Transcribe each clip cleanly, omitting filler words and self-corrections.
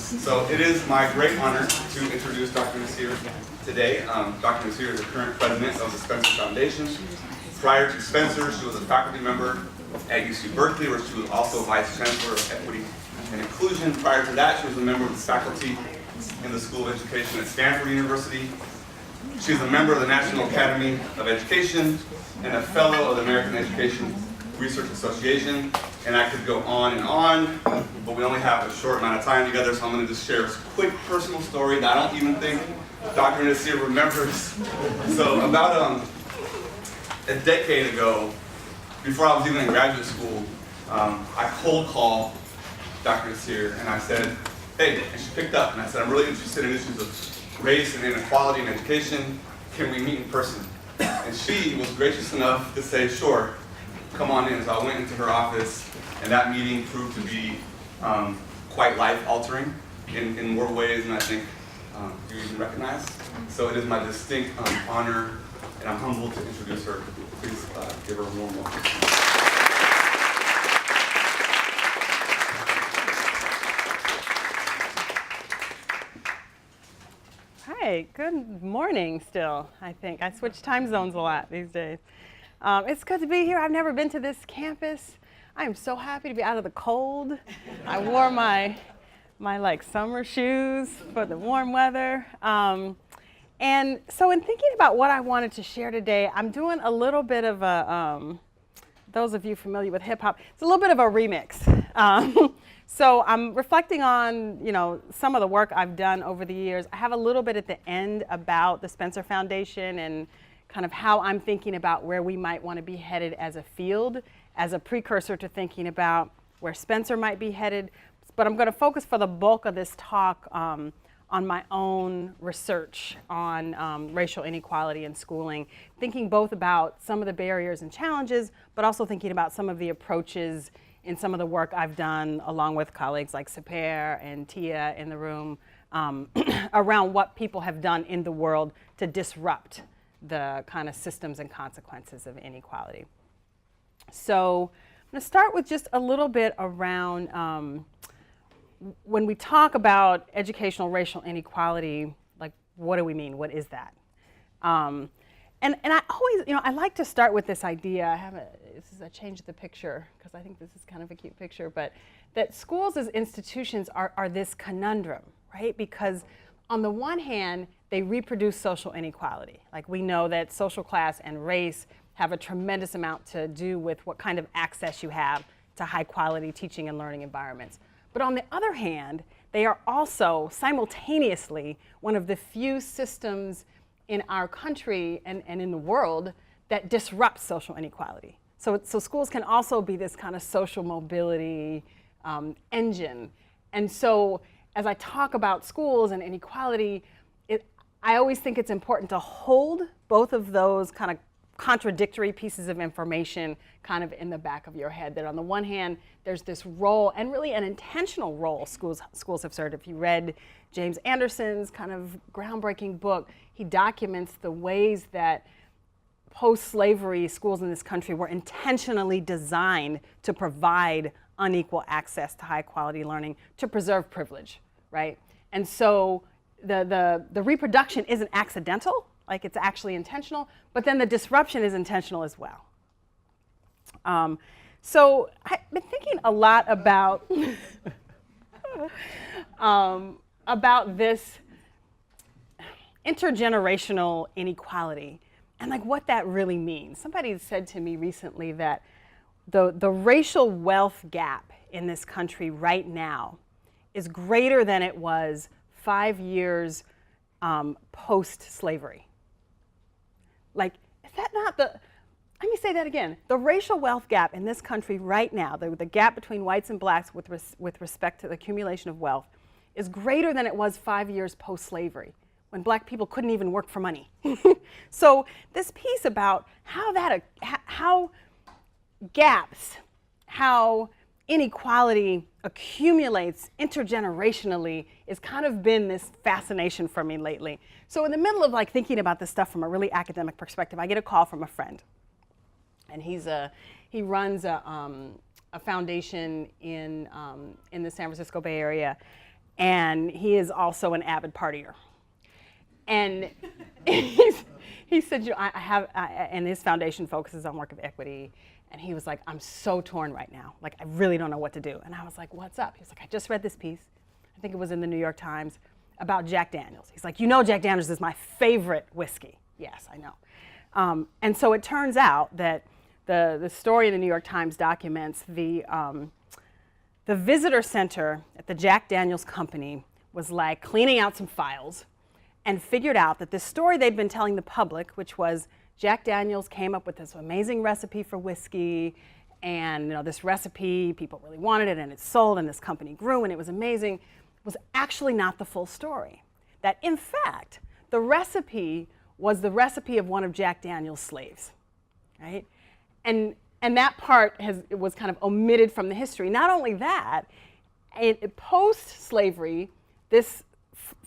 So it is my great honor to introduce Dr. Nasir today. Dr. Nasir is the current president of the Spencer Foundation. Prior to Spencer, she was a faculty member at UC Berkeley, where she was also vice chancellor of equity and inclusion. Prior to that, she was a member of the faculty in the School of Education at Stanford University. She's a member of the National Academy of Education and a fellow of the American Education Research Association. And I could go on, but we only have a short amount of time together, so I'm going to just share a quick personal story that I don't even think Dr. Nasir remembers. So about a decade ago, before I was even in graduate school, I cold called Dr. Nasir and I said, hey, and she picked up and I said, I'm really interested in issues of race and inequality in education. Can we meet in person? And she was gracious enough to say, sure, come on in. So I went into her office, and that meeting proved to be quite life-altering in more ways than I think you even recognize. So it is my distinct honor, and I'm humbled to introduce her. Please give her a warm welcome. Hi, good morning still, I think. I switch time zones a lot these days. It's good to be here. I've never been to this campus. I am so happy to be out of the cold. I wore my like summer shoes for the warm weather. And so in thinking about what I wanted to share today, I'm doing a little bit of a, those of you familiar with hip hop, it's a little bit of a remix. So I'm reflecting on, some of the work I've done over the years. I have a little bit at the end about the Spencer Foundation and kind of how I'm thinking about where we might want to be headed as a field, as a precursor to thinking about where Spencer might be headed. But I'm going to focus for the bulk of this talk on my own research on racial inequality in schooling, thinking both about some of the barriers and challenges, but also thinking about some of the approaches in some of the work I've done along with colleagues like Saper and Tia in the room around what people have done in the world to disrupt the kind of systems and consequences of inequality. So I'm going to start with just a little bit around when we talk about educational racial inequality, like what do we mean? What is that? And I always, I like to start with this idea. I changed the picture because I think this is kind of a cute picture, but that schools as institutions are this conundrum, right? Because on the one hand, they reproduce social inequality. Like we know that social class and race have a tremendous amount to do with what kind of access you have to high quality teaching and learning environments. But on the other hand, they are also simultaneously one of the few systems in our country and in the world that disrupts social inequality. So schools can also be this kind of social mobility engine. And so as I talk about schools and inequality, I always think it's important to hold both of those kind of contradictory pieces of information kind of in the back of your head. That on the one hand, there's this role, and really an intentional role schools have served. If you read James Anderson's kind of groundbreaking book, he documents the ways that post-slavery schools in this country were intentionally designed to provide unequal access to high quality learning to preserve privilege, right? And so the reproduction isn't accidental, like it's actually intentional, but then the disruption is intentional as well. So I've been thinking a lot about this intergenerational inequality and like what that really means. Somebody said to me recently that the racial wealth gap in this country right now is greater than it was 5 years post-slavery. Like, is that not let me say that again. The racial wealth gap in this country right now, the gap between whites and blacks with respect to the accumulation of wealth, is greater than it was 5 years post-slavery, when black people couldn't even work for money. So this piece about how gaps, how inequality accumulates intergenerationally is kind of been this fascination for me lately. So in the middle of like thinking about this stuff from a really academic perspective, I get a call from a friend. And he runs a foundation in the San Francisco Bay Area. and he is also an avid partier. And he said, and his foundation focuses on work of equity. And he was like, I'm so torn right now. Like, I really don't know what to do. And I was like, what's up? He was like, I just read this piece. I think it was in the New York Times about Jack Daniels. He's like, you know, Jack Daniels is my favorite whiskey. Yes, I know. And so it turns out that the story in the New York Times documents the visitor center at the Jack Daniels Company was like cleaning out some files and figured out that this story they'd been telling the public, which was Jack Daniels came up with this amazing recipe for whiskey, and this recipe, people really wanted it, and it sold, and this company grew, and it was amazing, was actually not the full story. That in fact, the recipe was the recipe of one of Jack Daniels' slaves, right? And that part was kind of omitted from the history. Not only that, post-slavery, this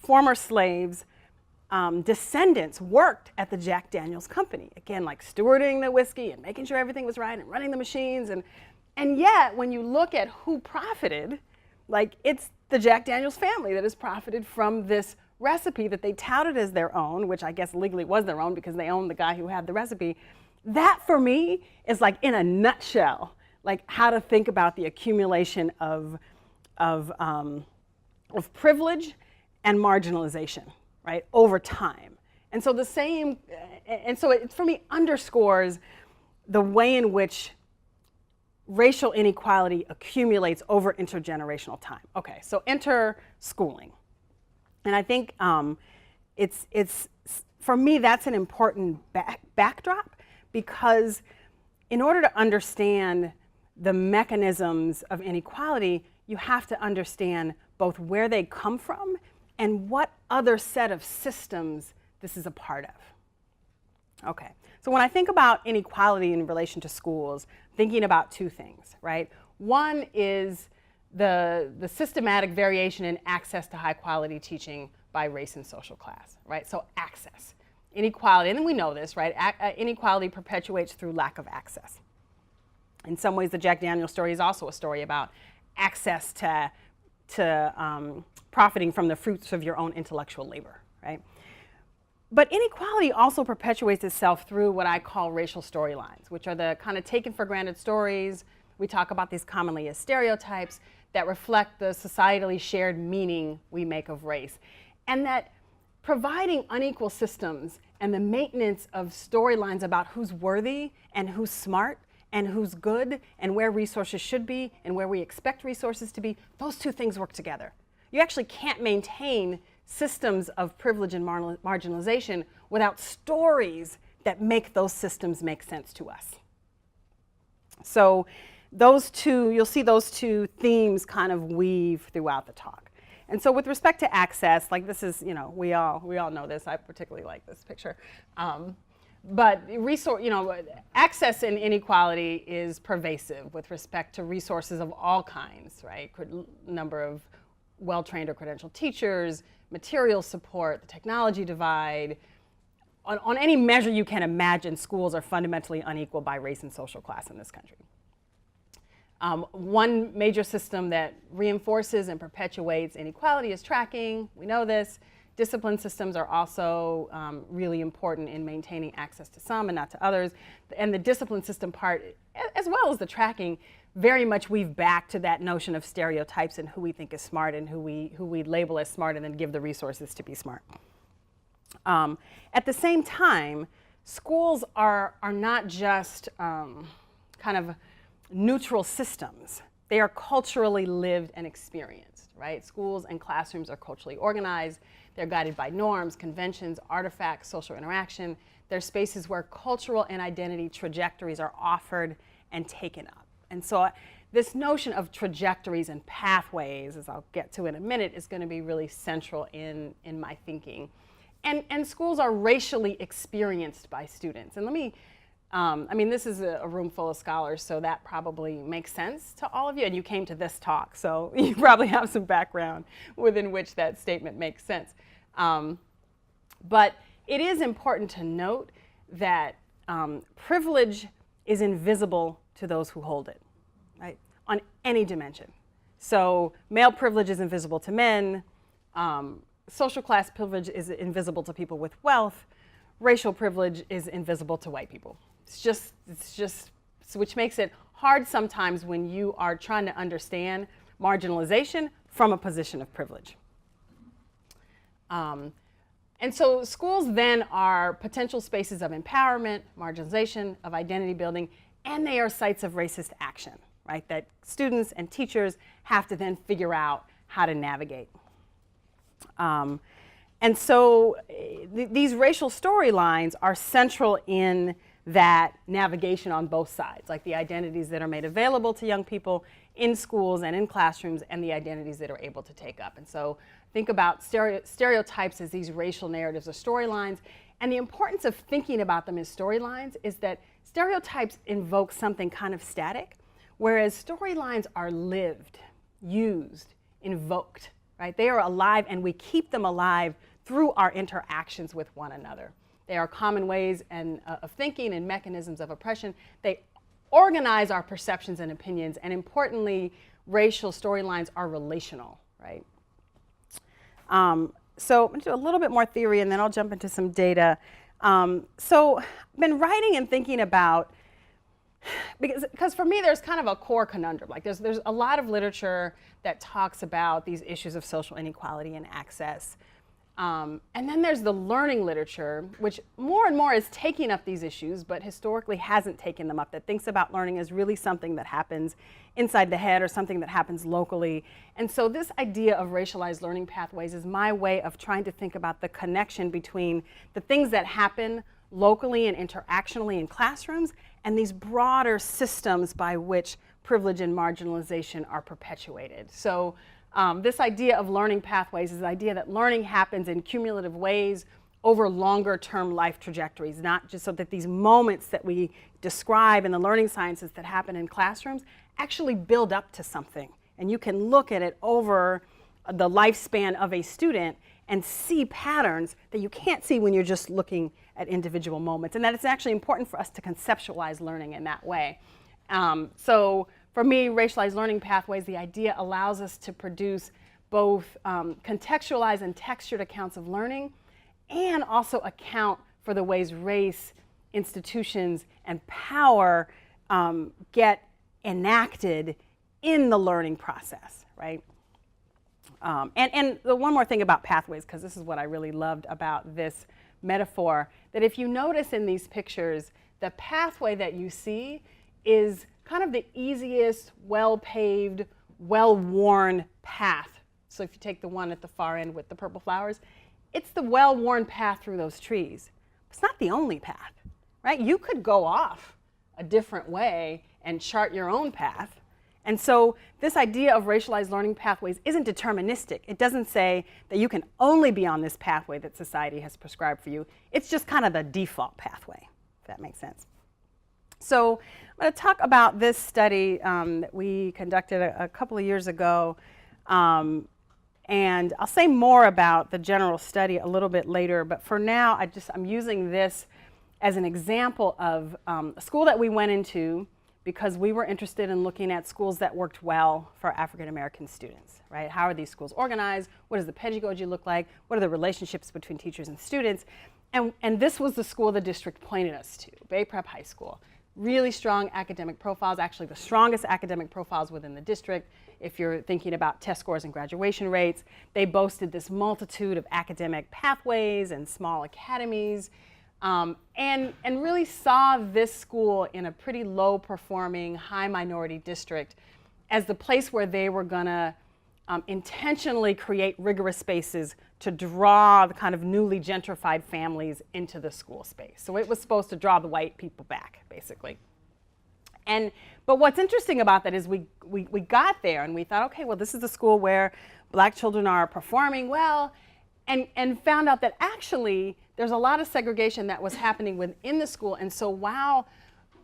former slave's descendants worked at the Jack Daniels Company. Again, like stewarding the whiskey and making sure everything was right and running the machines. And yet, when you look at who profited, like it's the Jack Daniels family that has profited from this recipe that they touted as their own, which I guess legally was their own because they owned the guy who had the recipe. That for me is like in a nutshell, like how to think about the accumulation of privilege and marginalization, right, over time. And so it for me underscores the way in which racial inequality accumulates over intergenerational time. Okay, so enter schooling. And I think it's for me, that's an important backdrop, because in order to understand the mechanisms of inequality, you have to understand both where they come from and what other set of systems this is a part of. Okay, so when I think about inequality in relation to schools, I'm thinking about two things, right? One is the systematic variation in access to high quality teaching by race and social class, right? So access, inequality, and we know this, right? Inequality perpetuates through lack of access. In some ways, the Jack Daniels story is also a story about access to profiting from the fruits of your own intellectual labor, right? But inequality also perpetuates itself through what I call racial storylines, which are the kind of taken for granted stories. We talk about these commonly as stereotypes that reflect the societally shared meaning we make of race. And that providing unequal systems and the maintenance of storylines about who's worthy and who's smart and who's good and where resources should be and where we expect resources to be, those two things work together. You actually can't maintain systems of privilege and marginalization without stories that make those systems make sense to us. So those two, you'll see those two themes kind of weave throughout the talk. And so with respect to access, like this is, we all know this. I particularly like this picture. But access and inequality is pervasive with respect to resources of all kinds, right? Number of well-trained or credentialed teachers, material support, the technology divide. On any measure you can imagine, schools are fundamentally unequal by race and social class in this country. One major system that reinforces and perpetuates inequality is tracking. We know this. Discipline systems are also really important in maintaining access to some and not to others. And the discipline system part, as well as the tracking, very much weave back to that notion of stereotypes and who we think is smart and who we label as smart and then give the resources to be smart. At the same time, schools are not just kind of neutral systems. They are culturally lived and experienced, right? Schools and classrooms are culturally organized. They're guided by norms, conventions, artifacts, social interaction. They're spaces where cultural and identity trajectories are offered and taken up. And so this notion of trajectories and pathways, as I'll get to in a minute, is going to be really central in my thinking. And schools are racially experienced by students. And let me, this is a room full of scholars, so that probably makes sense to all of you. And you came to this talk, so you probably have some background within which that statement makes sense. But it is important to note that privilege is invisible to those who hold it, right? On any dimension. So male privilege is invisible to men, social class privilege is invisible to people with wealth, racial privilege is invisible to white people. Which makes it hard sometimes when you are trying to understand marginalization from a position of privilege. And so schools then are potential spaces of empowerment, marginalization, of identity building, and they are sites of racist action, right? That students and teachers have to then figure out how to navigate. And so these racial storylines are central in that navigation on both sides, like the identities that are made available to young people in schools and in classrooms and the identities that are able to take up. And so think about stereotypes as these racial narratives or storylines. And the importance of thinking about them as storylines is that stereotypes invoke something kind of static, whereas storylines are lived, used, invoked, right? They are alive and we keep them alive through our interactions with one another. They are common ways of thinking and mechanisms of oppression. They organize our perceptions and opinions, and importantly, racial storylines are relational, right? So I'm going to do a little bit more theory and then I'll jump into some data. So I've been writing and thinking about, because for me there's kind of a core conundrum. Like there's a lot of literature that talks about these issues of social inequality and access. And then there's the learning literature, which more and more is taking up these issues, but historically hasn't taken them up, that thinks about learning as really something that happens inside the head or something that happens locally. And so this idea of racialized learning pathways is my way of trying to think about the connection between the things that happen locally and interactionally in classrooms and these broader systems by which privilege and marginalization are perpetuated. So this idea of learning pathways is the idea that learning happens in cumulative ways over longer term life trajectories, not just so that these moments that we describe in the learning sciences that happen in classrooms actually build up to something. And you can look at it over the lifespan of a student and see patterns that you can't see when you're just looking at individual moments. And that it's actually important for us to conceptualize learning in that way. So for me, racialized learning pathways, the idea allows us to produce both contextualized and textured accounts of learning and also account for the ways race, institutions, and power get enacted in the learning process, right? And the one more thing about pathways, because this is what I really loved about this metaphor, that if you notice in these pictures, the pathway that you see is kind of the easiest, well-paved, well-worn path. So if you take the one at the far end with the purple flowers, it's the well-worn path through those trees. It's not the only path, right? You could go off a different way and chart your own path. And so this idea of racialized learning pathways isn't deterministic. It doesn't say that you can only be on this pathway that society has prescribed for you. It's just kind of the default pathway, if that makes sense. So I'm going to talk about this study that we conducted a couple of years ago. And I'll say more about the general study a little bit later. But for now, I'm using this as an example of a school that we went into because we were interested in looking at schools that worked well for African American students, right? How are these schools organized? What does the pedagogy look like? What are the relationships between teachers and students? And this was the school the district pointed us to, Bay Prep High School. Really strong academic profiles, actually the strongest academic profiles within the district. If you're thinking about test scores and graduation rates, they boasted this multitude of academic pathways and small academies. And really saw this school in a pretty low performing, high minority district as the place where they were gonna intentionally create rigorous spaces to draw the kind of newly gentrified families into the school space. So it was supposed to draw the white people back, basically. But what's interesting about that is we got there and we thought, okay, well, this is a school where black children are performing well, and found out that actually there's a lot of segregation that was happening within the school. And so while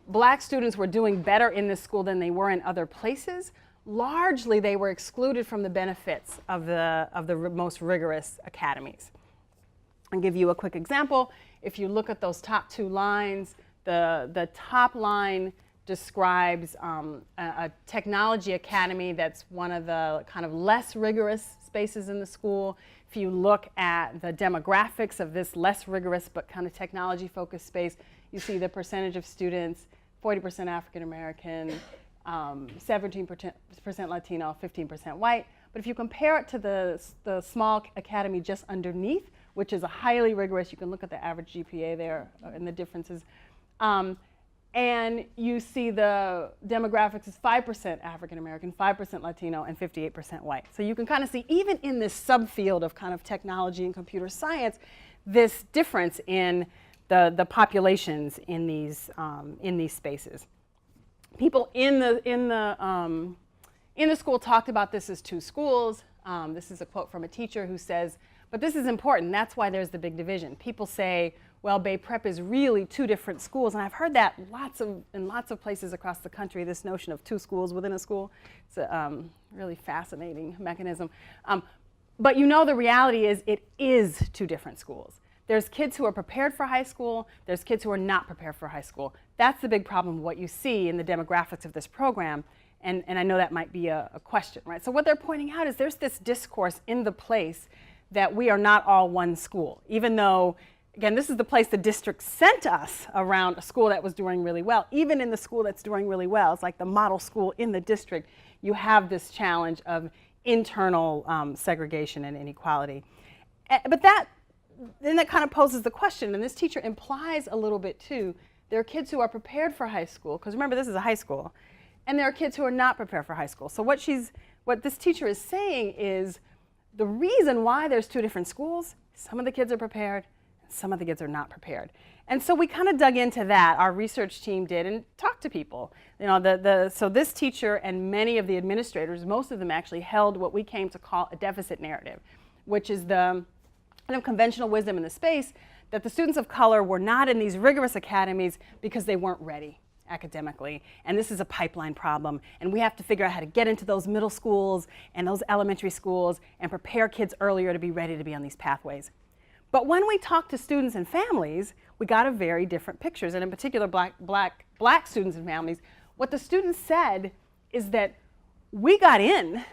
black students were doing better in this school than they were in other places, largely they were excluded from the benefits of the most rigorous academies. I'll give you a quick example. If you look at those top two lines, the top line describes a technology academy that's one of the kind of less rigorous spaces in the school. If you look at the demographics of this less rigorous but kind of technology-focused space, you see the percentage of students, 40% African American, 17% Latino, 15% white. But if you compare it to the small academy just underneath, which is a highly rigorous, you can look at the average GPA there and the differences, and you see the demographics is 5% African American, 5% Latino, and 58% white. So you can kind of see, even in this subfield of kind of technology and computer science, this difference in the populations in these spaces. People in the school talked about this as two schools. This is a quote from a teacher who says, but this is important, that's why there's the big division. People say, well, Bay Prep is really two different schools, and I've heard that in lots of places across the country, this notion of two schools within a school. It's a really fascinating mechanism. But you know the reality is it is two different schools. There's kids who are prepared for high school, there's kids who are not prepared for high school. That's the big problem, what you see in the demographics of this program, and I know that might be a question, right? So what they're pointing out is there's this discourse in the place that we are not all one school, even though, again, this is the place the district sent us around a school that was doing really well. Even in the school that's doing really well, it's like the model school in the district, you have this challenge of internal segregation and inequality. But then that kind of poses the question, and this teacher implies a little bit too, there are kids who are prepared for high school, because remember this is a high school, and there are kids who are not prepared for high school. So what this teacher is saying is the reason why there's two different schools, some of the kids are prepared, some of the kids are not prepared. And so we kind of dug into that, our research team did, and talked to people. You know, so this teacher and many of the administrators, most of them actually held what we came to call a deficit narrative, which is the kind of conventional wisdom in the space that the students of color were not in these rigorous academies because they weren't ready academically, and this is a pipeline problem, and we have to figure out how to get into those middle schools and those elementary schools and prepare kids earlier to be ready to be on these pathways. But when we talked to students and families, we got a very different pictures, and in particular black students and families. What the students said is that we got in,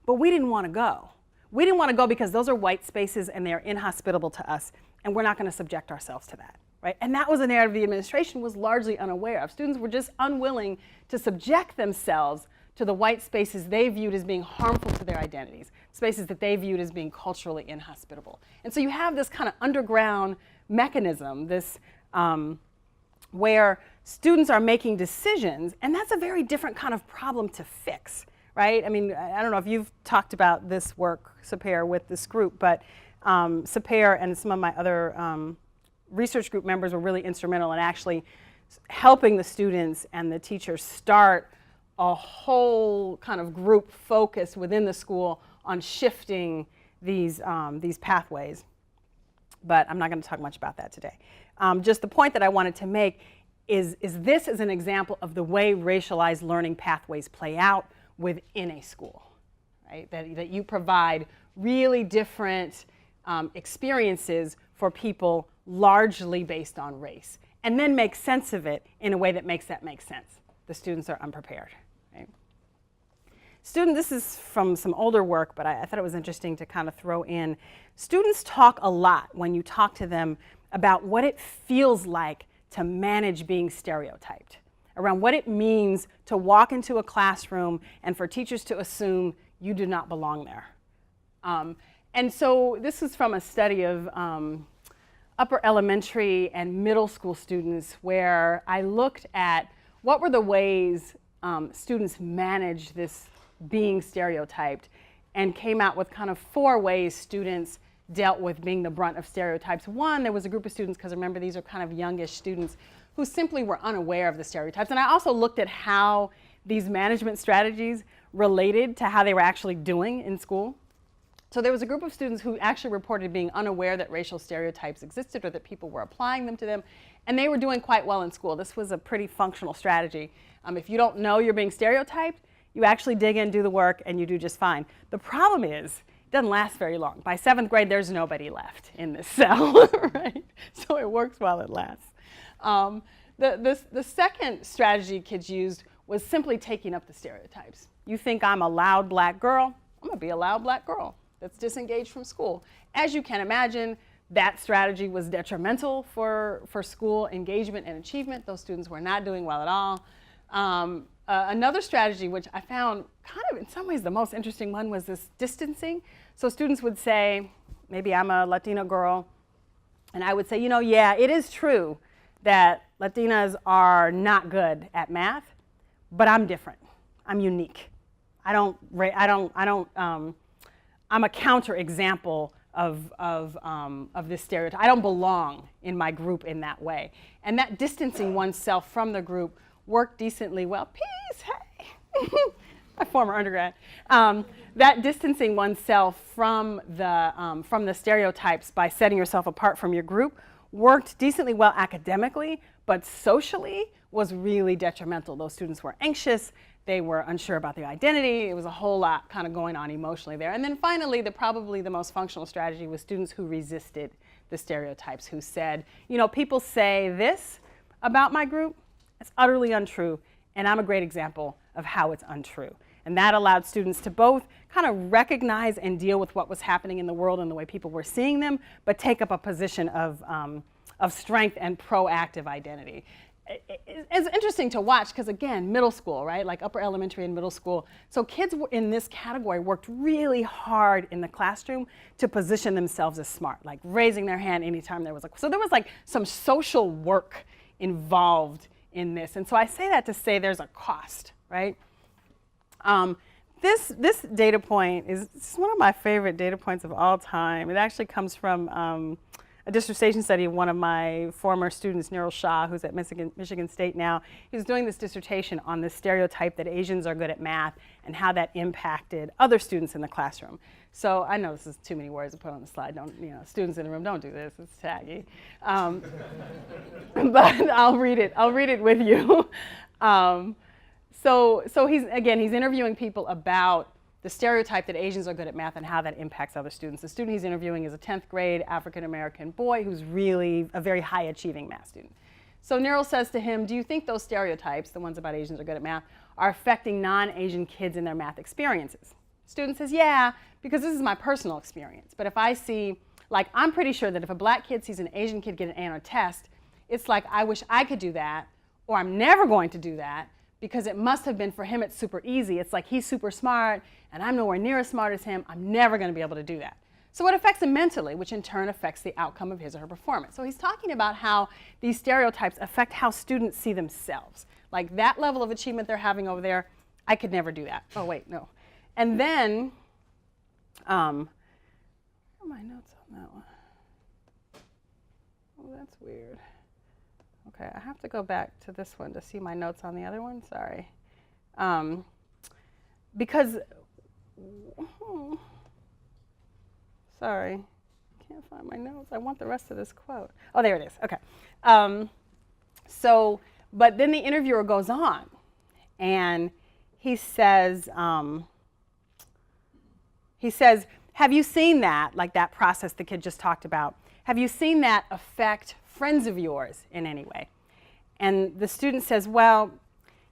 but we didn't want to go. We didn't want to go because those are white spaces and they're inhospitable to us, and we're not going to subject ourselves to that. Right? And that was a narrative the administration was largely unaware of. Students were just unwilling to subject themselves to the white spaces they viewed as being harmful to their identities, spaces that they viewed as being culturally inhospitable. And so you have this kind of underground mechanism, this where students are making decisions, and that's a very different kind of problem to fix, right? I mean, I don't know if you've talked about this work, Sapir, with this group, but Sapir and some of my other research group members were really instrumental in actually helping the students and the teachers start a whole kind of group focus within the school on shifting these pathways. But I'm not going to talk much about that today. Just the point that I wanted to make is this is an example of the way racialized learning pathways play out within a school, right? That you provide really different experiences for people largely based on race, and then make sense of it in a way that makes that make sense. The students are unprepared. Right? This is from some older work, but I thought it was interesting to kind of throw in. Students talk a lot when you talk to them about what it feels like to manage being stereotyped, around what it means to walk into a classroom and for teachers to assume you do not belong there. And so this is from a study of upper elementary and middle school students, where I looked at what were the ways students managed this being stereotyped, and came out with kind of 4 ways students dealt with being the brunt of stereotypes. One, there was a group of students, because remember these are kind of youngish students, who simply were unaware of the stereotypes. And I also looked at how these management strategies related to how they were actually doing in school. So there was a group of students who actually reported being unaware that racial stereotypes existed or that people were applying them to them, and they were doing quite well in school. This was a pretty functional strategy. If you don't know you're being stereotyped, you actually dig in, do the work, and you do just fine. The problem is, it doesn't last very long. By 7th grade, there's nobody left in this cell, right? So it works while it lasts. The second strategy kids used was simply taking up the stereotypes. You think I'm a loud black girl, I'm gonna be a loud black girl that's disengaged from school. As you can imagine, that strategy was detrimental for school engagement and achievement. Those students were not doing well at all. Another strategy, which I found kind of in some ways the most interesting one, was this distancing. So students would say, maybe I'm a Latina girl, and I would say, you know, yeah, it is true that Latinas are not good at math, but I'm different. I'm unique. I'm a counterexample of this stereotype. I don't belong in my group in that way. And that distancing oneself from the group worked decently well. Peace, hey, my former undergrad. That distancing oneself from the stereotypes by setting yourself apart from your group worked decently well academically, but socially was really detrimental. Those students were anxious. They were unsure about their identity. It was a whole lot kind of going on emotionally there. And then finally, probably the most functional strategy was students who resisted the stereotypes, who said, you know, people say this about my group. It's utterly untrue, and I'm a great example of how it's untrue. And that allowed students to both kind of recognize and deal with what was happening in the world and the way people were seeing them, but take up a position of strength and proactive identity. It's interesting to watch because, again, middle school, right? Like upper elementary and middle school. So kids in this category worked really hard in the classroom to position themselves as smart, like raising their hand anytime there was so there was like some social work involved in this. And so I say that to say there's a cost, right? This data point is one of my favorite data points of all time. It actually comes from a dissertation study of one of my former students, Nirul Shah, who's at Michigan State now. He was doing this dissertation on the stereotype that Asians are good at math and how that impacted other students in the classroom. So I know this is too many words to put on the slide. Don't, you know, students in the room, don't do this. It's taggy. But I'll read it with you. So he's interviewing people about the stereotype that Asians are good at math and how that impacts other students. The student he's interviewing is a 10th grade African-American boy who's really a very high achieving math student. So Nirul says to him, do you think those stereotypes, the ones about Asians are good at math, are affecting non-Asian kids in their math experiences? Student says, yeah, because this is my personal experience. But if I see, like, I'm pretty sure that if a black kid sees an Asian kid get an A on a test, it's like, I wish I could do that, or I'm never going to do that, because it must have been for him, it's super easy. It's like he's super smart, and I'm nowhere near as smart as him. I'm never going to be able to do that. So it affects him mentally, which in turn affects the outcome of his or her performance. So he's talking about how these stereotypes affect how students see themselves. Like that level of achievement they're having over there, I could never do that. Oh, wait, no. And then, where are my notes on that one? Oh, that's weird. Okay, I have to go back to this one to see my notes on the other one. Sorry. Because, sorry, I can't find my notes. I want the rest of this quote. Oh, there it is. Okay. But then the interviewer goes on, and he says, have you seen that, like that process the kid just talked about, have you seen that affect friends of yours in any way? And the student says, well,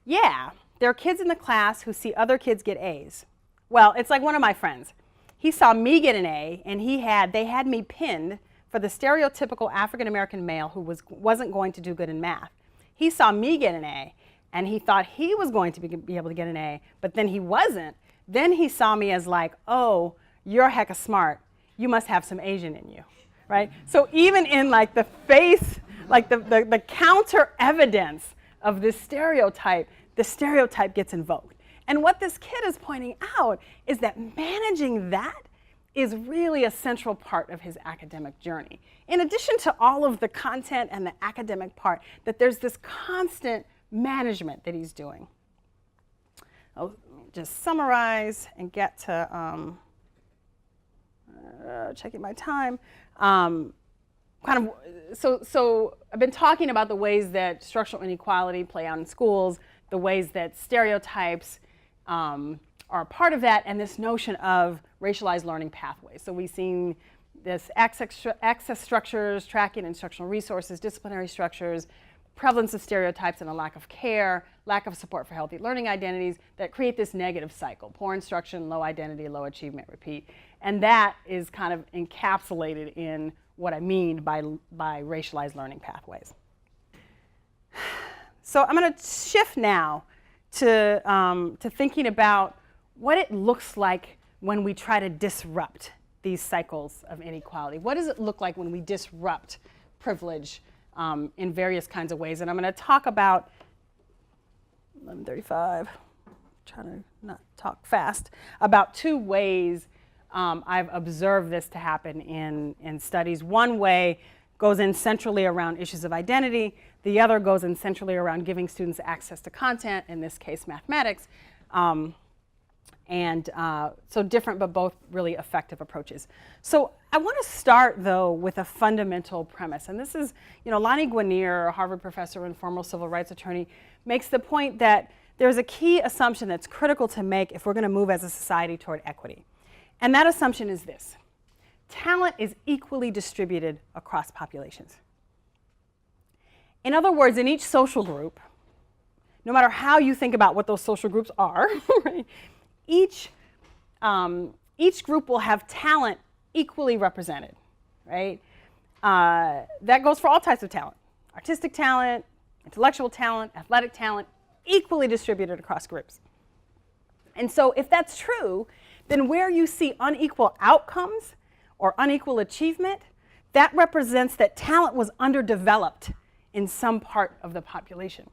yeah, there are kids in the class who see other kids get A's. Well, it's like one of my friends. He saw me get an A, and they had me pinned for the stereotypical African-American male who wasn't going to do good in math. He saw me get an A, and he thought he was going to be able to get an A, but then he wasn't. Then he saw me as like, oh, you're hecka smart. You must have some Asian in you. Right? So even in like the face, like the counter evidence of this stereotype, the stereotype gets invoked. And what this kid is pointing out is that managing that is really a central part of his academic journey. In addition to all of the content and the academic part, that there's this constant management that he's doing. I'll just summarize and get to checking my time. So I've been talking about the ways that structural inequality play out in schools, the ways that stereotypes are a part of that, and this notion of racialized learning pathways. So we've seen this access structures, tracking instructional resources, disciplinary structures, prevalence of stereotypes and a lack of care, lack of support for healthy learning identities that create this negative cycle: poor instruction, low identity, low achievement, repeat. And that is kind of encapsulated in what I mean by racialized learning pathways. So I'm going to shift now to thinking about what it looks like when we try to disrupt these cycles of inequality. What does it look like when we disrupt privilege in various kinds of ways? And I'm going to talk about 11:35, trying to not talk fast, about 2 ways I've observed this to happen in studies. One way goes in centrally around issues of identity. The other goes in centrally around giving students access to content, in this case mathematics. So different but both really effective approaches. So I want to start though with a fundamental premise, and this is, Lonnie Guinier, a Harvard professor and former civil rights attorney, makes the point that there's a key assumption that's critical to make if we're going to move as a society toward equity. And that assumption is this: talent is equally distributed across populations. In other words, in each social group, no matter how you think about what those social groups are, right, each group will have talent equally represented, right? That goes for all types of talent: artistic talent, intellectual talent, athletic talent, equally distributed across groups. And so if that's true, then where you see unequal outcomes or unequal achievement, that represents that talent was underdeveloped in some part of the population.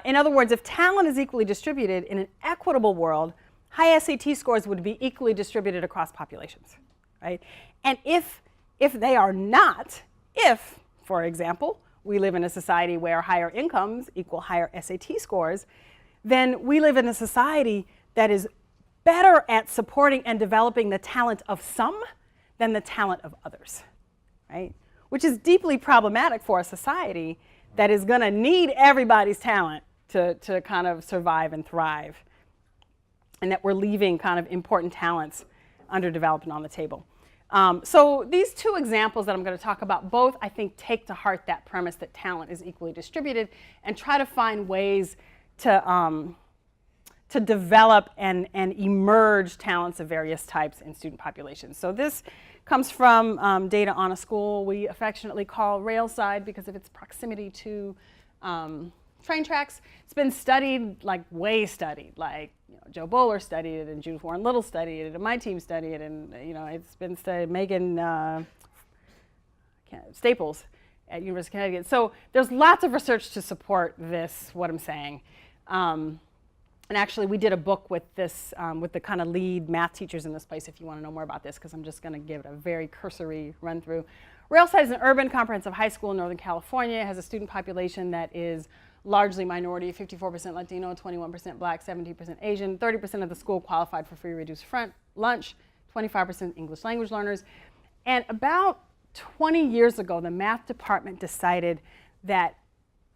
In other words, if talent is equally distributed in an equitable world, high SAT scores would be equally distributed across populations, right? And if they are not, if, for example, we live in a society where higher incomes equal higher SAT scores, then we live in a society that is better at supporting and developing the talent of some than the talent of others, right? Which is deeply problematic for a society that is going to need everybody's talent to kind of survive and thrive, and that we're leaving kind of important talents underdeveloped and on the table. So these 2 examples that I'm going to talk about both, I think, take to heart that premise that talent is equally distributed and try to find ways to develop and emerge talents of various types in student populations. So this comes from data on a school we affectionately call Racialized because of its proximity to train tracks. It's been studied, like way studied, like Joe Bowler studied it, and Judith Warren Little studied it, and my team studied it, and it's been studied. Megan Staples at University of Connecticut. So there's lots of research to support this, what I'm saying. And actually, we did a book with this, with the kind of lead math teachers in this place, if you want to know more about this, because I'm just going to give it a very cursory run through. Racialized is an urban comprehensive high school in Northern California. It has a student population that is largely minority: 54% Latino, 21% Black, 17% Asian. 30% of the school qualified for free reduced lunch, 25% English language learners. And about 20 years ago, the math department decided that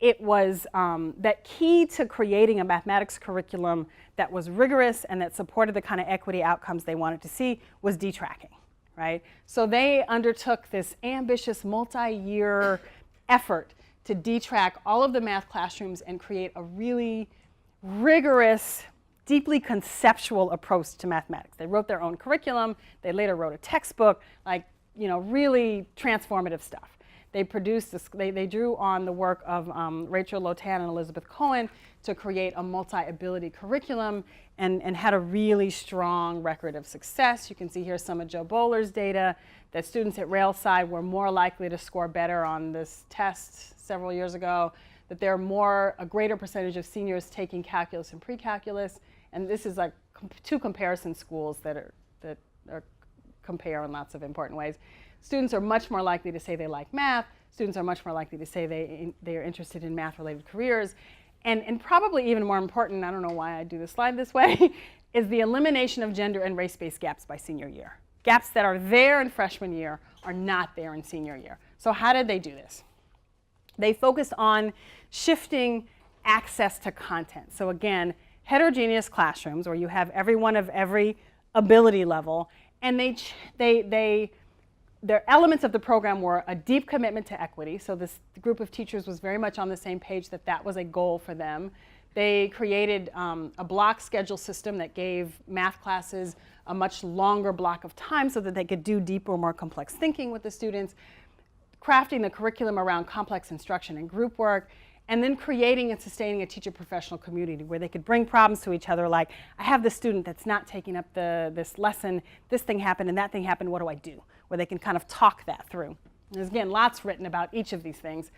it was that key to creating a mathematics curriculum that was rigorous and that supported the kind of equity outcomes they wanted to see was detracking, right? So they undertook this ambitious multi-year effort to detrack all of the math classrooms and create a really rigorous, deeply conceptual approach to mathematics. They wrote their own curriculum. They later wrote a textbook, like, really transformative stuff. They produced this, they drew on the work of Rachel Lotan and Elizabeth Cohen to create a multi-ability curriculum and had a really strong record of success. You can see here some of Joe Bowler's data that students at Railside were more likely to score better on this test several years ago, that there are a greater percentage of seniors taking calculus and pre-calculus, and this is like 2 comparison schools that are compare in lots of important ways. Students are much more likely to say they like math. Students are much more likely to say they are interested in math-related careers. And probably even more important, I don't know why I do this slide this way, is the elimination of gender and race-based gaps by senior year. Gaps that are there in freshman year are not there in senior year. So how did they do this? They focused on shifting access to content. So again, heterogeneous classrooms where you have everyone of every ability level, and they their elements of the program were a deep commitment to equity. So this group of teachers was very much on the same page that that was a goal for them. They created a block schedule system that gave math classes a much longer block of time so that they could do deeper, more complex thinking with the students, crafting the curriculum around complex instruction and group work, and then creating and sustaining a teacher professional community where they could bring problems to each other like, I have this student that's not taking up this lesson, this thing happened and that thing happened, what do I do? Where they can kind of talk that through. There's again lots written about each of these things.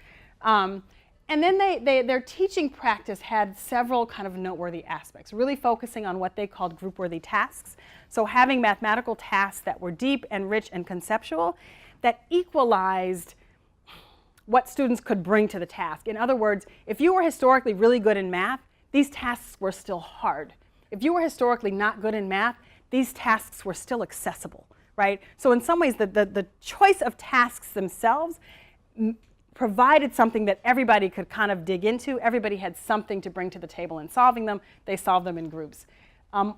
And then their teaching practice had several kind of noteworthy aspects, really focusing on what they called group-worthy tasks. So having mathematical tasks that were deep and rich and conceptual that equalized what students could bring to the task. In other words, if you were historically really good in math, these tasks were still hard. If you were historically not good in math, these tasks were still accessible, right? So in some ways, the choice of tasks themselves provided something that everybody could kind of dig into. Everybody had something to bring to the table in solving them. They solved them in groups.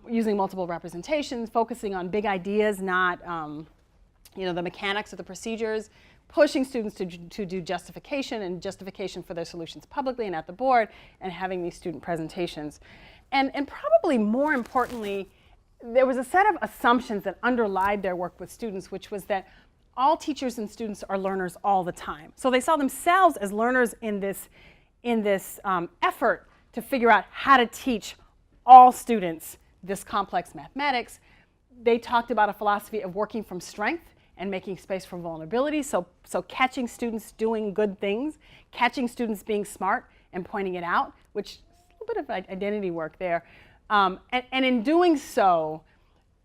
Using multiple representations, focusing on big ideas, not the mechanics of the procedures, pushing students to do justification and justification for their solutions publicly and at the board, and having these student presentations. And probably more importantly, there was a set of assumptions that underlied their work with students, which was that all teachers and students are learners all the time. So they saw themselves as learners in this effort to figure out how to teach all students this complex mathematics. They talked about a philosophy of working from strength and making space for vulnerability, so catching students doing good things, catching students being smart and pointing it out, which is a little bit of identity work there. And in doing so,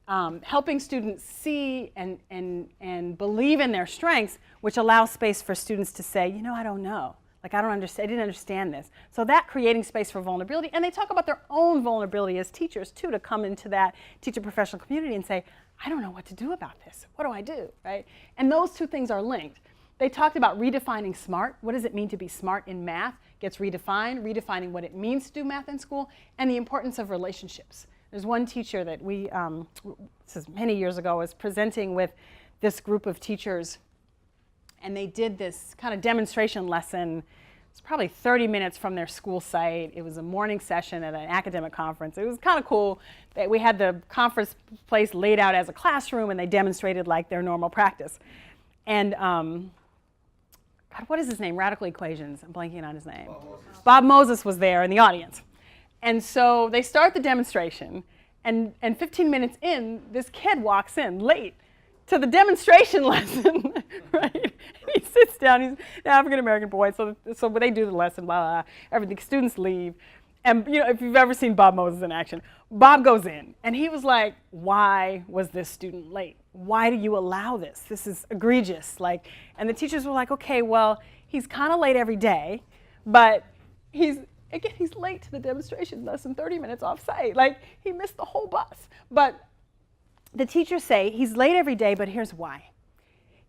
helping students see and believe in their strengths, which allows space for students to say, I don't know. Like, I didn't understand this. So that creating space for vulnerability, and they talk about their own vulnerability as teachers too, to come into that teacher professional community and say, I don't know what to do about this. What do I do, right? And those two things are linked. They talked about redefining smart. What does it mean to be smart in math? Gets redefined, redefining what it means to do math in school, and the importance of relationships. There's one teacher that this is many years ago, was presenting with this group of teachers, and they did this kind of demonstration lesson. It's probably 30 minutes from their school site. It was a morning session at an academic conference. It was kind of cool that we had the conference place laid out as a classroom, and they demonstrated like their normal practice. And God, what is his name? Radical Equations. I'm blanking on his name. Bob Moses was there in the audience. And so they start the demonstration, and 15 minutes in, this kid walks in late to the demonstration lesson, right? He sits down, he's an African-American boy, so they do the lesson, blah, blah, blah, everything, students leave. And if you've ever seen Bob Moses in action, Bob goes in, and he was like, why was this student late? Why do you allow this? This is egregious. And the teachers were like, okay, well, he's kind of late every day, but he's late to the demonstration lesson 30 minutes off site. He missed the whole bus. But the teachers say he's late every day, but here's why.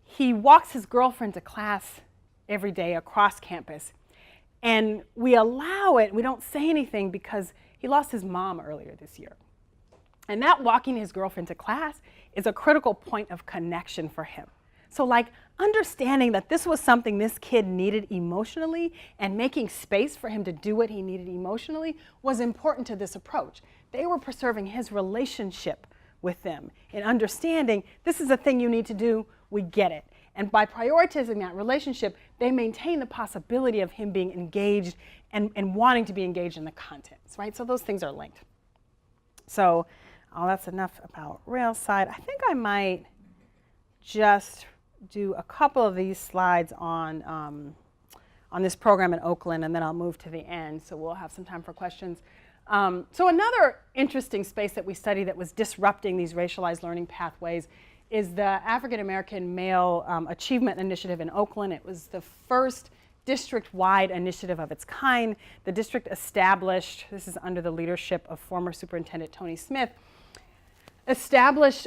He walks his girlfriend to class every day across campus. And we allow it, we don't say anything because he lost his mom earlier this year. And that walking his girlfriend to class is a critical point of connection for him. So understanding that this was something this kid needed emotionally and making space for him to do what he needed emotionally was important to this approach. They were preserving his relationship with them and understanding this is a thing you need to do, we get it. And by prioritizing that relationship, they maintain the possibility of him being engaged and wanting to be engaged in the contents, right? So those things are linked. So that's enough about Railside. I think I might just do a couple of these slides on this program in Oakland, and then I'll move to the end, so we'll have some time for questions. So another interesting space that we study that was disrupting these racialized learning pathways is the African American Male Achievement Initiative in Oakland. It was the first district-wide initiative of its kind. The district established, this is under the leadership of former Superintendent Tony Smith, established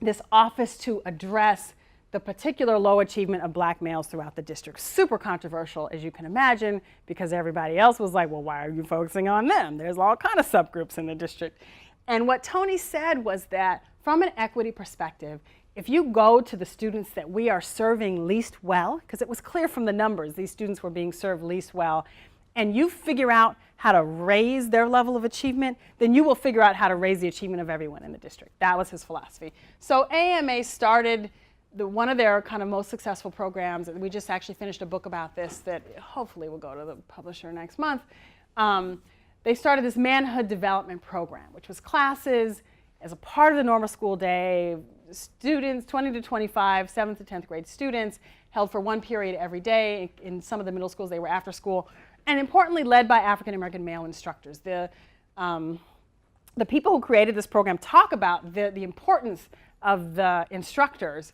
this office to address the particular low achievement of black males throughout the district. Super controversial, as you can imagine, because everybody else was like, well, why are you focusing on them? There's all kind of subgroups in the district. And what Tony said was that from an equity perspective, if you go to the students that we are serving least well, because it was clear from the numbers these students were being served least well, and you figure out how to raise their level of achievement, then you will figure out how to raise the achievement of everyone in the district. That was his philosophy. So AMA started one of their kind of most successful programs, and we just actually finished a book about this that hopefully will go to the publisher next month. They started this Manhood development program, which was classes as a part of the normal school day, students, 20 to 25, 7th to 10th grade students, held for one period every day. In some of the middle schools, they were after school, and importantly, led by African American male instructors. The people who created this program talk about the importance of the instructors,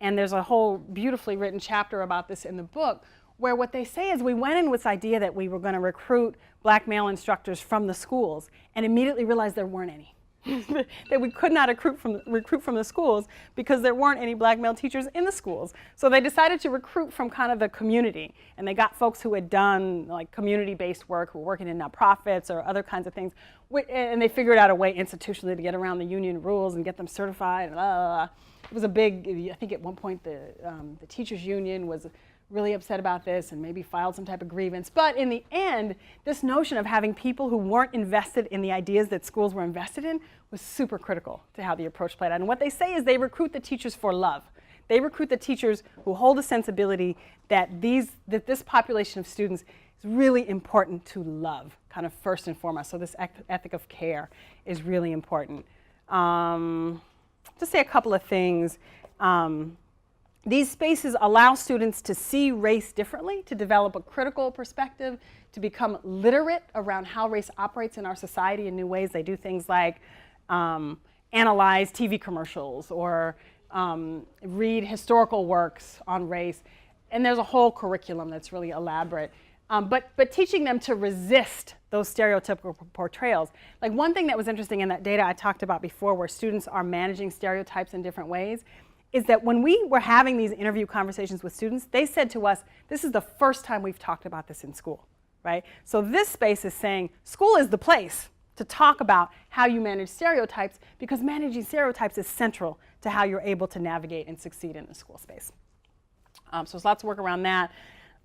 and there's a whole beautifully written chapter about this in the book, where what they say is we went in with this idea that we were going to recruit black male instructors from the schools and immediately realized there weren't any. That we could not recruit from the schools because there weren't any black male teachers in the schools. So they decided to recruit from kind of the community, and they got folks who had done like community-based work, who were working in nonprofits or other kinds of things, and they figured out a way institutionally to get around the union rules and get them certified. Blah, blah, blah. It was a big, I think at one point the teachers union was really upset about this and maybe filed some type of grievance. But in the end, this notion of having people who weren't invested in the ideas that schools were invested in was super critical to how the approach played out. And what they say is they recruit the teachers for love. They recruit the teachers who hold a sensibility that this population of students is really important to love, kind of first and foremost. So this ethic of care is really important. Just say a couple of things. These spaces allow students to see race differently, to develop a critical perspective, to become literate around how race operates in our society in new ways. They do things like analyze TV commercials or read historical works on race. And there's a whole curriculum that's really elaborate. But teaching them to resist those stereotypical portrayals. Like one thing that was interesting in that data I talked about before, where students are managing stereotypes in different ways, is that when we were having these interview conversations with students, they said to us, this is the first time we've talked about this in school, right? So this space is saying school is the place to talk about how you manage stereotypes, because managing stereotypes is central to how you're able to navigate and succeed in the school space. So there's lots of work around that.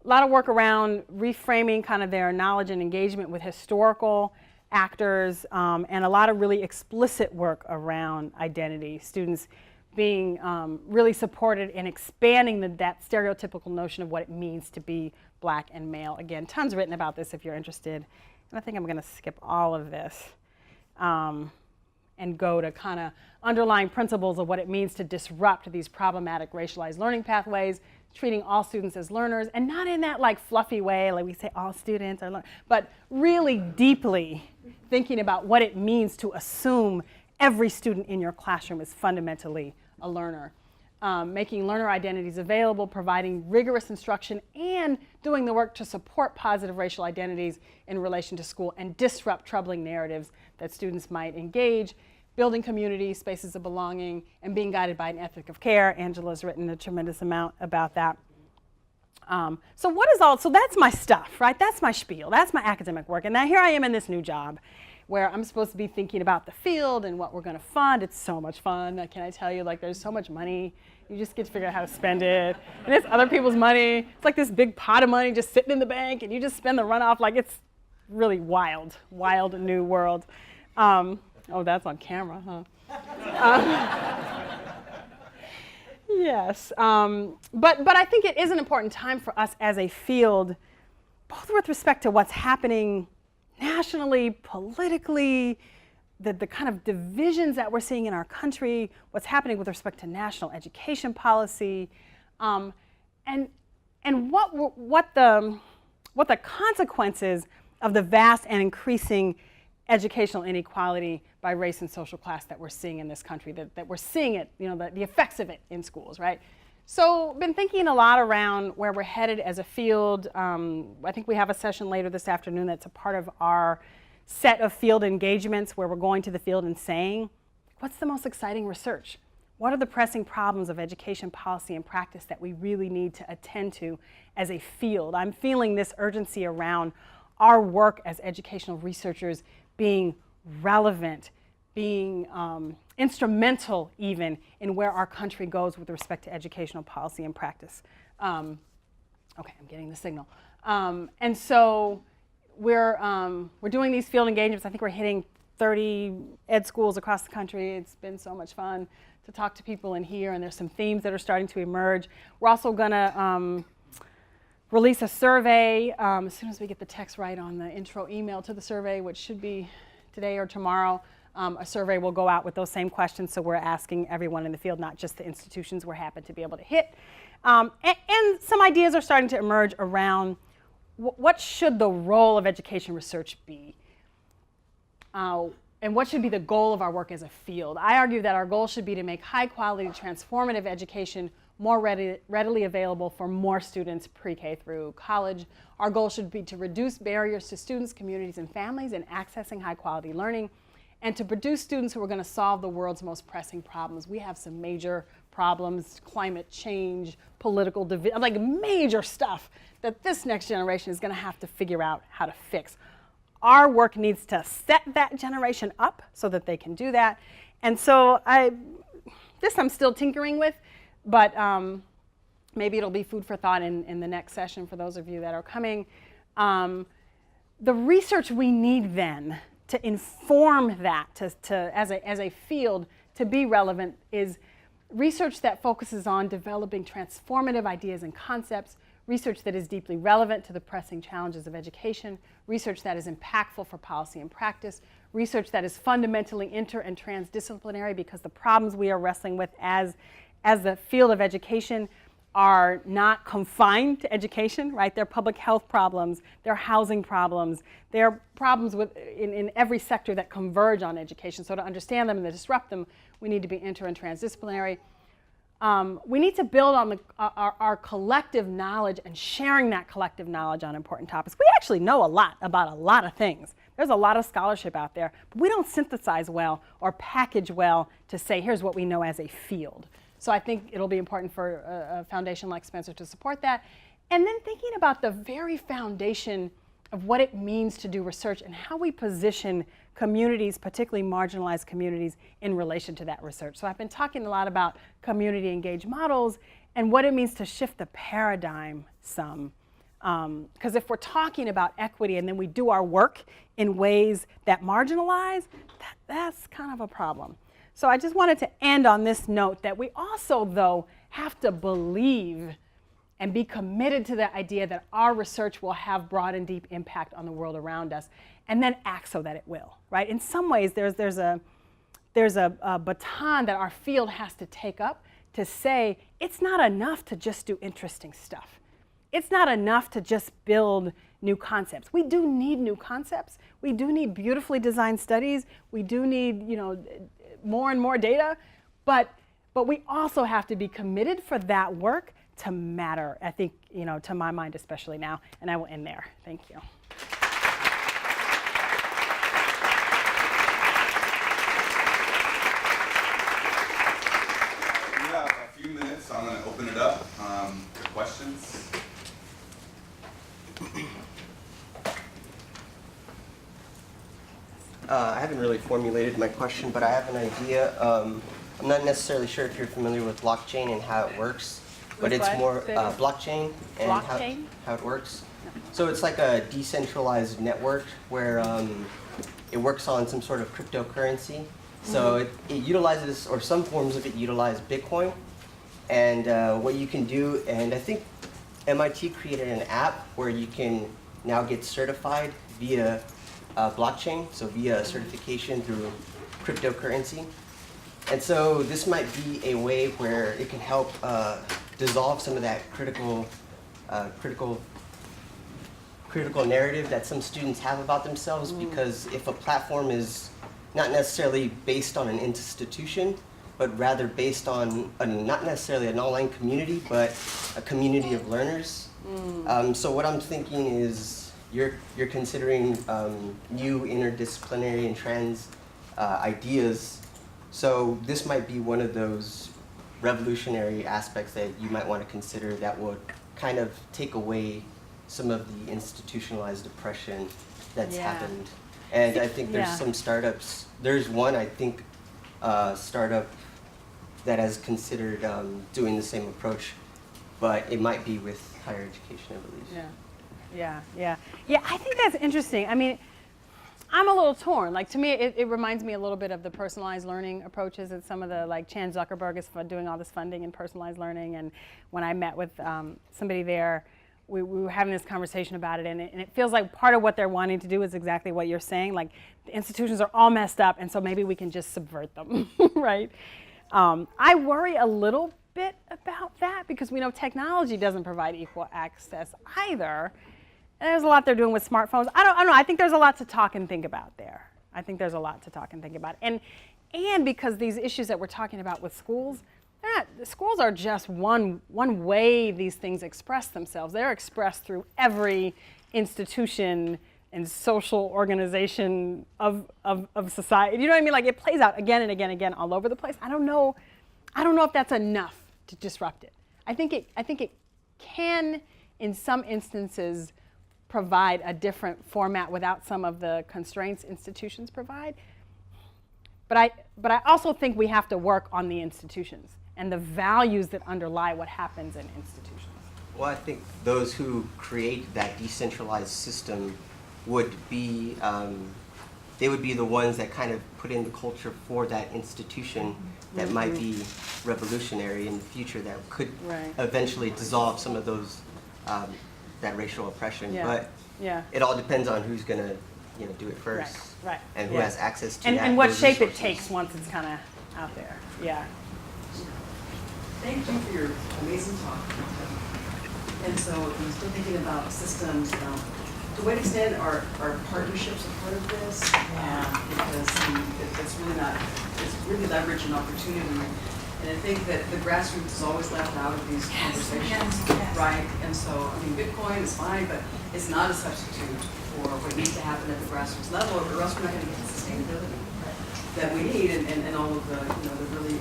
A lot of work around reframing kind of their knowledge and engagement with historical actors, and a lot of really explicit work around identity. Students being really supported in expanding that stereotypical notion of what it means to be black and male. Again, tons written about this if you're interested. And I think I'm going to skip all of this and go to kind of underlying principles of what it means to disrupt these problematic racialized learning pathways, treating all students as learners, and not in that like fluffy way, like we say all students are learners, but really deeply thinking about what it means to assume every student in your classroom is fundamentally a learner. Making learner identities available, providing rigorous instruction, and doing the work to support positive racial identities in relation to school and disrupt troubling narratives that students might engage, building community, spaces of belonging, and being guided by an ethic of care. Angela's written a tremendous amount about that. So that's my stuff, right? That's my spiel, that's my academic work. And now here I am in this new job where I'm supposed to be thinking about the field and what we're going to fund. It's so much fun. Can I tell you, like, there's so much money. You just get to figure out how to spend it. And it's other people's money. It's like this big pot of money just sitting in the bank, and you just spend the runoff. Like, it's really wild, wild new world. Oh, that's on camera, huh? Yes. But I think it is an important time for us as a field, both with respect to what's happening nationally, politically, the kind of divisions that we're seeing in our country, what's happening with respect to national education policy, and what the consequences of the vast and increasing educational inequality by race and social class that we're seeing in this country, that we're seeing it, the effects of it in schools, right? So been thinking a lot around where we're headed as a field. I think we have a session later this afternoon that's a part of our set of field engagements where we're going to the field and saying, what's the most exciting research? What are the pressing problems of education policy and practice that we really need to attend to as a field? I'm feeling this urgency around our work as educational researchers being relevant, being instrumental even in where our country goes with respect to educational policy and practice. Okay, I'm getting the signal. And so we're doing these field engagements. I think we're hitting 30 ed schools across the country. It's been so much fun to talk to people in here, and there's some themes that are starting to emerge. We're also gonna release a survey as soon as we get the text right on the intro email to the survey, which should be today or tomorrow. A survey will go out with those same questions, so we're asking everyone in the field, not just the institutions we're happy to be able to hit. And some ideas are starting to emerge around what should the role of education research be? And what should be the goal of our work as a field? I argue that our goal should be to make high quality, transformative education more readily available for more students pre-K through college. Our goal should be to reduce barriers to students, communities, and families in accessing high quality learning, and to produce students who are going to solve the world's most pressing problems. We have some major problems, climate change, political division, like major stuff that this next generation is going to have to figure out how to fix. Our work needs to set that generation up so that they can do that. And so this I'm still tinkering with, but maybe it'll be food for thought in the next session for those of you that are coming. The research we need then to inform that, as a field, to be relevant, is research that focuses on developing transformative ideas and concepts, research that is deeply relevant to the pressing challenges of education, research that is impactful for policy and practice, research that is fundamentally inter and transdisciplinary, because the problems we are wrestling with as the field of education are not confined to education, right? They're public health problems, they're housing problems, they're problems in every sector that converge on education. So to understand them and to disrupt them, we need to be inter and transdisciplinary. We need to build on our collective knowledge and sharing that collective knowledge on important topics. We actually know a lot about a lot of things. There's a lot of scholarship out there, but we don't synthesize well or package well to say, here's what we know as a field. So I think it'll be important for a foundation like Spencer to support that. And then thinking about the very foundation of what it means to do research and how we position communities, particularly marginalized communities, in relation to that research. So I've been talking a lot about community engaged models and what it means to shift the paradigm some. Because if we're talking about equity and then we do our work in ways that marginalize, that's kind of a problem. So I just wanted to end on this note that we also, though, have to believe and be committed to the idea that our research will have broad and deep impact on the world around us, and then act so that it will, right? In some ways, there's a baton that our field has to take up to say, it's not enough to just do interesting stuff. It's not enough to just build new concepts. We do need new concepts. We do need beautifully designed studies. We do need, more and more data, but we also have to be committed for that work to matter, I think, to my mind especially now, and I will end there. Thank you. We have a few minutes, so I'm going to open it up to questions. I haven't really formulated my question, but I have an idea. I'm not necessarily sure if you're familiar with blockchain and how it works, but it's more blockchain and how it works. No. So it's like a decentralized network where it works on some sort of cryptocurrency. So it utilizes, or some forms of it utilize Bitcoin. And what you can do, and I think MIT created an app where you can now get certified via blockchain, so via certification through cryptocurrency. And so this might be a way where it can help dissolve some of that critical narrative that some students have about themselves, because if a platform is not necessarily based on an institution, but rather based on not necessarily an online community, but a community of learners. So what I'm thinking is, you're considering new interdisciplinary and trans ideas. So this might be one of those revolutionary aspects that you might want to consider that would kind of take away some of the institutionalized oppression that's happened. And I think there's some startups. There's one, I think, startup that has considered doing the same approach, but it might be with higher education, I believe. Yeah, I think that's interesting. I mean, I'm a little torn. Like, to me, it reminds me a little bit of the personalized learning approaches that some of the, like, Chan Zuckerberg is doing all this funding in personalized learning. And when I met with somebody there, we were having this conversation about it, and it feels like part of what they're wanting to do is exactly what you're saying. Like, the institutions are all messed up, and so maybe we can just subvert them, right? I worry a little bit about that because we know technology doesn't provide equal access either. And there's a lot they're doing with smartphones. I don't know. I think there's a lot to talk and think about there. And because these issues that we're talking about with schools, schools are just one way these things express themselves. They're expressed through every institution and social organization of society. You know what I mean? Like, it plays out again and again and again all over the place. I don't know if that's enough to disrupt it. I think it can, in some instances, provide a different format without some of the constraints institutions provide. But I also think we have to work on the institutions and the values that underlie what happens in institutions. Well, I think those who create that decentralized system would be, they would be the ones that kind of put in the culture for that institution that might be revolutionary in the future, that could eventually dissolve some of those, that racial oppression. But it all depends on who's going to do it first, and who has access to and what shape it takes once it's kind of out there. Thank you for your amazing talk. And so I'm still thinking about systems. To what extent are partnerships a part of this? Because it's really leverage and opportunity. And I think that the grassroots is always left out of these conversations, right? And so, I mean, Bitcoin is fine, but it's not a substitute for what needs to happen at the grassroots level, or else we're not going to get the sustainability that we need, and all of the really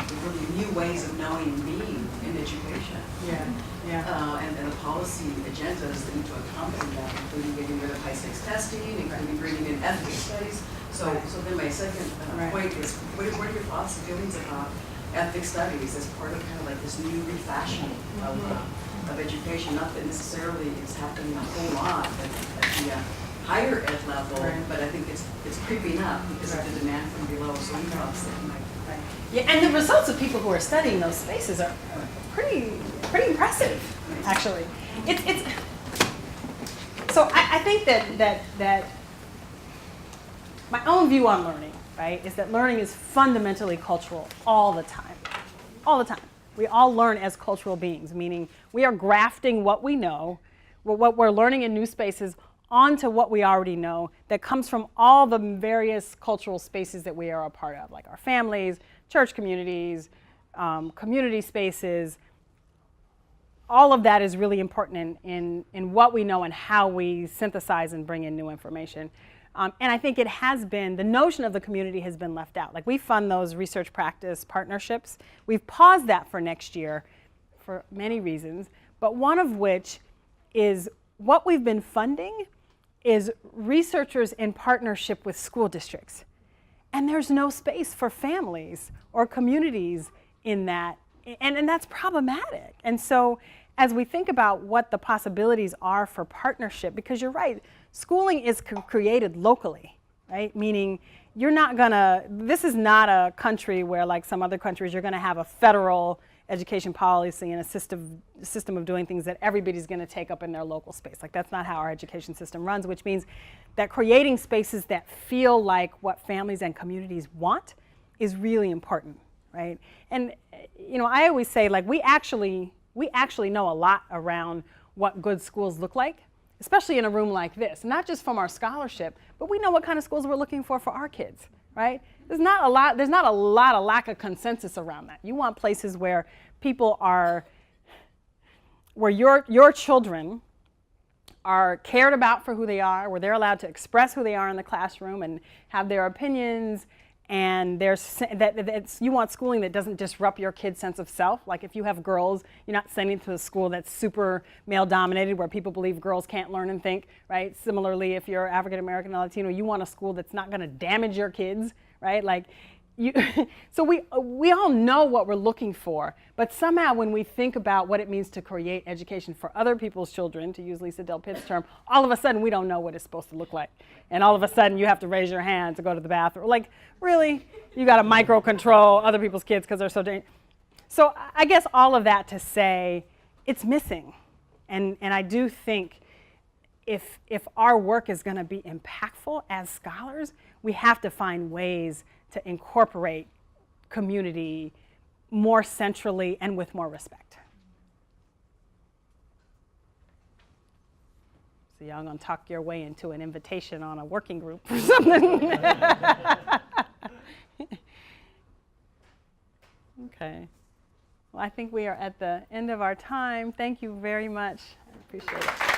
the really new ways of knowing and being in education. And the policy agendas that need to accompany that, including getting rid of high stakes testing, including bringing in ethics studies. So then my second point is, what are your thoughts and feelings about ethics studies as part of kind of like this new refashioning of education? Not that necessarily it's happening a whole lot at the higher ed level, but I think it's creeping up because of the demand from below. So any thoughts that you might. And the results of people who are studying those spaces are pretty impressive, actually. So I think that my own view on learning, right, is that learning is fundamentally cultural all the time. All the time. We all learn as cultural beings, meaning we are grafting what we know, what we're learning in new spaces, onto what we already know that comes from all the various cultural spaces that we are a part of, like our families, church communities, community spaces. All of that is really important in what we know and how we synthesize and bring in new information. And I think it has been, the notion of the community has been left out. Like, we fund those research practice partnerships. We've paused that for next year for many reasons, but one of which is what we've been funding is researchers in partnership with school districts. And there's no space for families or communities in that, and that's problematic. And so as we think about what the possibilities are for partnership, because you're right, schooling is created locally, right? Meaning you're not gonna, this is not a country where, like some other countries, you're gonna have a federal education policy and a system of doing things that everybody's gonna take up in their local space. Like, that's not how our education system runs, which means that creating spaces that feel like what families and communities want is really important, right? And I always say, like, we actually know a lot around what good schools look like, especially in a room like this, not just from our scholarship, but we know what kind of schools we're looking for our kids, right? There's not a lot of lack of consensus around that. You want places where people are, where your children are cared about for who they are, where they're allowed to express who they are in the classroom and have their opinions, And you want schooling that doesn't disrupt your kid's sense of self. Like if you have girls, you're not sending to a school that's super male dominated where people believe girls can't learn and think, right? Similarly, if you're African American or Latino, you want a school that's not going to damage your kids, right? Like so we all know what we're looking for, but somehow when we think about what it means to create education for other people's children, to use Lisa Del Pitt's term, all of a sudden we don't know what it's supposed to look like. And all of a sudden you have to raise your hand to go to the bathroom. Like, really? You got to micro-control other people's kids because they're so dangerous. So I guess all of that to say it's missing. And I do think if our work is going to be impactful as scholars, we have to find ways to incorporate community more centrally and with more respect. So y'all gonna talk your way into an invitation on a working group or something. Okay. Well, I think we are at the end of our time. Thank you very much. I appreciate it.